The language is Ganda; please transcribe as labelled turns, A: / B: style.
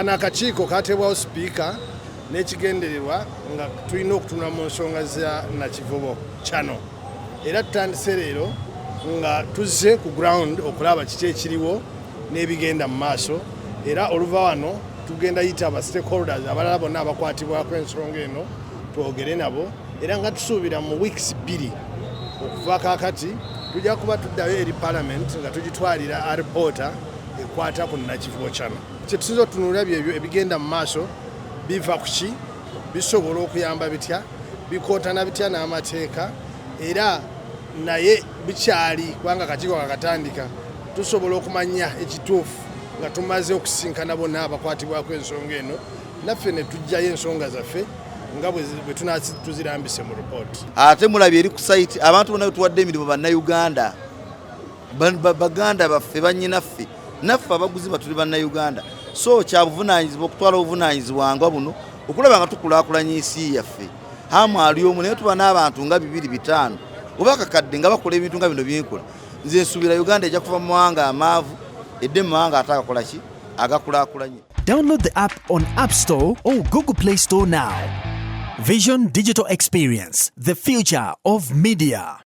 A: kano akakiiko katebwawo sipiika n'ekigendererwa nga tulina okutunula mu nsonga za Nakivubo Channel. Era tutandise leero nga tuzze ku ground okulaba kiki ekiriwo n'ebigenda mu maaso, era oluva wano tugenda yita aba stakeholders abalala bonna abakwatibwako ensonga eno twogere nabo, era nga tusuubira mu weeks 2 okuva kaakati tujja kuba tuddayo eri parliament nga tugitwalira alipoota ekwata ku Nakivubo Channel. Kye tusinza otunuulira byebyo ebigenda mu maaso biva ku ki, bisobola okuyamba bitya, bikootana bitya n'amateeka, era naye bikyali kubanga akakiiko kakatandika tusobola okumanya ekituufu nga tumaze okusinkana bonna abakwatibwako ensonga eno, naffe ne tujjayo ensonga zaffe nga bwe tuzirambise mu report.
B: Ate mulabye eri ku site abantu bonna tuwadde emirimu bannayuganda, baganda baffe bannyinaffe, naffe abaguzi batuli bannayuganda. So kyabuvunaanyizibwa okutwala obuvunaanyizibwa nga buno okulaba nga tukulaakulanya ensi yaffe. Hamu ali omu naye tuba n'abantu nga 2-5 oba kakadde nga bakola ebintu nga bino byenkola. Nze nsuubira Uganda ejja kuva mu mawanga amaavu edde mu mawanga atagakola ki agakulaakulanye.
C: Download the app on App Store or Google Play Store now. Vision Digital Experience, the future of media.